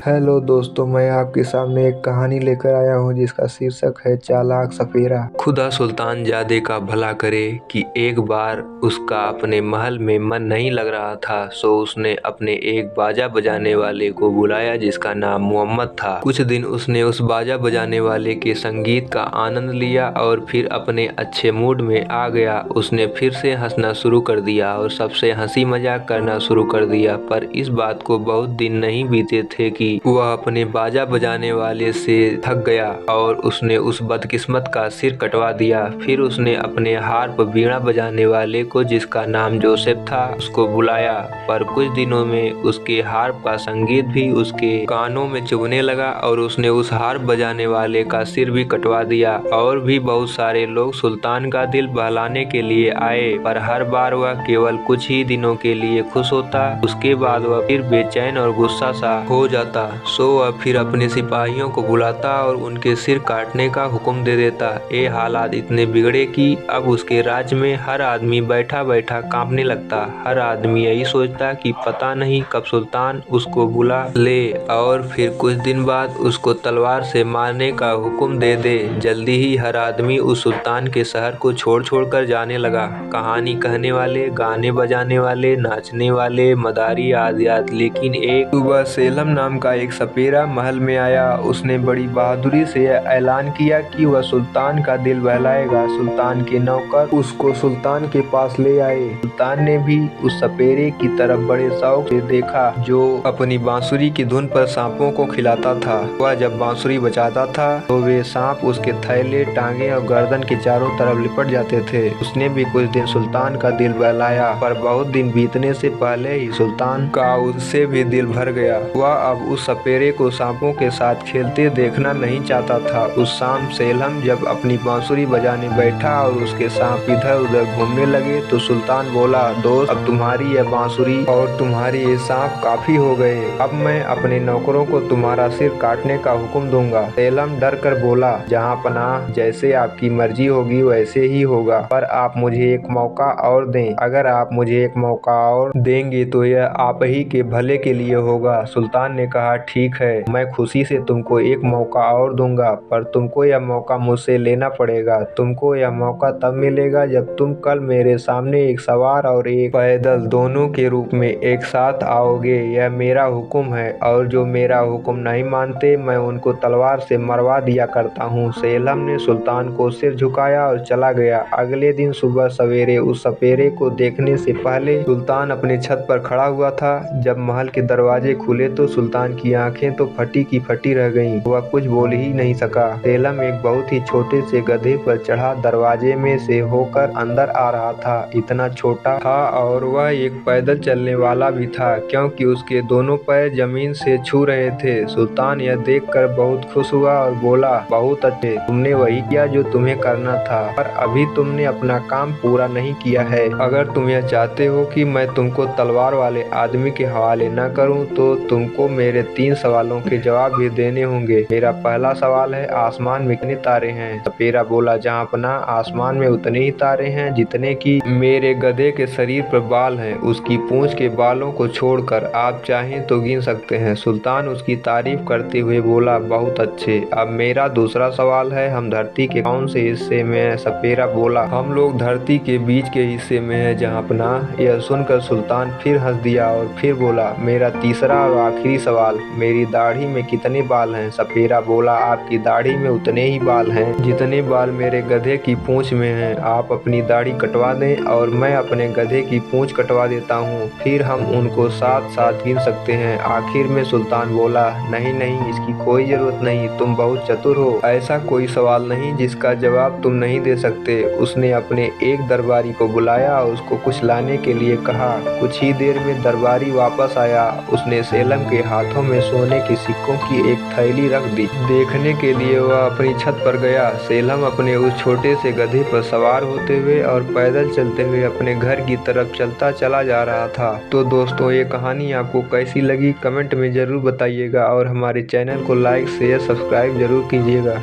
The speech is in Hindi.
हेलो दोस्तों, मैं आपके सामने एक कहानी लेकर आया हूँ जिसका शीर्षक है चालाक सपेरा। खुदा सुल्तान जादे का भला करे कि एक बार उसका अपने महल में मन नहीं लग रहा था, सो उसने अपने एक बाजा बजाने वाले को बुलाया जिसका नाम मोहम्मद था। कुछ दिन उसने उस बाजा बजाने वाले के संगीत का आनंद लिया और फिर अपने अच्छे मूड में आ गया। उसने फिर से हंसना शुरू कर दिया और सबसे हंसी मजाक करना शुरू कर दिया। पर इस बात को बहुत दिन नहीं बीते थे कि वह अपने बाजा बजाने वाले से थक गया और उसने उस बदकिस्मत का सिर कटवा दिया। फिर उसने अपने हार्प वीणा बजाने वाले को, जिसका नाम जोसेफ था, उसको बुलाया। पर कुछ दिनों में उसके हार्प का संगीत भी उसके कानों में चुभने लगा और उसने उस हार्प बजाने वाले का सिर भी कटवा दिया। और भी बहुत सारे लोग सुल्तान का दिल बहलाने के लिए आए, पर हर बार वह केवल कुछ ही दिनों के लिए खुश होता। उसके बाद वह फिर बेचैन और गुस्सा सा हो जाता। सो वह फिर अपने सिपाहियों को बुलाता और उनके सिर काटने का हुक्म दे देता। ये हालात इतने बिगड़े कि अब उसके राज्य में हर आदमी बैठा बैठा कांपने लगता। हर आदमी यही सोचता कि पता नहीं कब सुल्तान उसको बुला ले और फिर कुछ दिन बाद उसको तलवार से मारने का हुक्म दे दे। जल्दी ही हर आदमी उस सुल्तान के शहर को छोड़ छोड़ कर जाने लगा। कहानी कहने वाले, गाने बजाने वाले, नाचने वाले, मदारी आदि आदि। लेकिन एक सुबह सेलम नाम का एक सपेरा महल में आया। उसने बड़ी बहादुरी से ऐलान किया कि वह सुल्तान का दिल बहलाएगा। सुल्तान के नौकर उसको सुल्तान के पास ले आए। सुल्तान ने भी उस सपेरे की तरफ बड़े शौक से देखा जो अपनी बांसुरी की धुन पर सांपों को खिलाता था। वह जब बांसुरी बजाता था तो वे सांप उसके थैले, टांगे और गर्दन के चारों तरफ लिपट जाते थे। उसने भी कुछ दिन सुल्तान का दिल बहलाया, पर बहुत दिन बीतने से पहले ही सुल्तान का उससे भी दिल भर गया। वह अब उस सपेरे को सांपों के साथ खेलते देखना नहीं चाहता था। उस शाम सेलम जब अपनी बांसुरी बजाने बैठा और उसके सांप इधर उधर घूमने लगे तो सुल्तान बोला, दोस्त, अब तुम्हारी यह बांसुरी और तुम्हारे ये सांप काफी हो गए। अब मैं अपने नौकरों को तुम्हारा सिर काटने का हुक्म दूंगा। सेलम डर कर बोला, जहाँ पनाह, जैसे आपकी मर्जी होगी वैसे ही होगा, पर आप मुझे एक मौका और दें। अगर आप मुझे एक मौका और देंगे तो यह आप ही के भले के लिए होगा। सुल्तान ने कहा, ठीक है, मैं खुशी से तुमको एक मौका और दूंगा, पर तुमको यह मौका मुझसे लेना पड़ेगा। तुमको यह मौका तब मिलेगा जब तुम कल मेरे सामने एक सवार और एक पैदल दोनों के रूप में एक साथ आओगे। यह मेरा हुक्म है और जो मेरा हुक्म नहीं मानते मैं उनको तलवार से मरवा दिया करता हूँ। सेलम ने सुल्तान को सिर झुकाया और चला गया। अगले दिन सुबह सवेरे उस सपेरे को देखने से पहले सुल्तान अपने छत पर खड़ा हुआ था। जब महल के दरवाजे खुले तो सुल्तान की आंखें तो फटी की फटी रह गईं। वह कुछ बोल ही नहीं सका। सेलम एक बहुत ही छोटे से गधे पर चढ़ा दरवाजे में से होकर अंदर आ रहा था। इतना छोटा था और वह एक पैदल चलने वाला भी था, क्योंकि उसके दोनों पैर जमीन से छू रहे थे। सुल्तान यह देखकर बहुत खुश हुआ और बोला, बहुत अच्छे, तुमने वही किया जो तुम्हें करना था, पर अभी तुमने अपना काम पूरा नहीं किया है। अगर तुम यह चाहते हो कि मैं तुमको तलवार वाले आदमी के हवाले न करूं तो तुमको मेरे 3 सवालों के जवाब भी देने होंगे। मेरा पहला सवाल है, आसमान में कितने तारे हैं? सपेरा बोला, जहाँ पना, आसमान में उतने ही तारे हैं जितने की मेरे गधे के शरीर पर बाल हैं। उसकी पूंछ के बालों को छोड़कर आप चाहें तो गिन सकते हैं। सुल्तान उसकी तारीफ करते हुए बोला, बहुत अच्छे। अब मेरा दूसरा सवाल है, हम धरती के कौन से हिस्से में हैं? सपेरा बोला, हम लोग धरती के बीच के हिस्से में हैं जहाँ पना। यह सुनकर सुल्तान फिर हंस दिया और फिर बोला, मेरा तीसरा और आखिरी सवाल, मेरी दाढ़ी में कितने बाल हैं? सपेरा बोला, आपकी दाढ़ी में उतने ही बाल हैं जितने बाल मेरे गधे की पूंछ में हैं। आप अपनी दाढ़ी कटवा दें और मैं अपने गधे की पूंछ कटवा देता हूँ, फिर हम उनको साथ साथ गिन सकते हैं। आखिर में सुल्तान बोला, नहीं नहीं, इसकी कोई जरूरत नहीं, तुम बहुत चतुर हो। ऐसा कोई सवाल नहीं जिसका जवाब तुम नहीं दे सकते। उसने अपने एक दरबारी को बुलाया और उसको कुछ लाने के लिए कहा। कुछ ही देर में दरबारी वापस आया। उसने सेलम के हाथों में सोने के सिक्कों की एक थैली रख दी। देखने के लिए वह अपनी छत पर गया। सेलम अपने उस छोटे से गधे पर सवार होते हुए और पैदल चलते हुए अपने घर की तरफ चलता चला जा रहा था। तो दोस्तों, ये कहानी आपको कैसी लगी कमेंट में जरूर बताइएगा और हमारे चैनल को लाइक शेयर सब्सक्राइब जरूर कीजिएगा।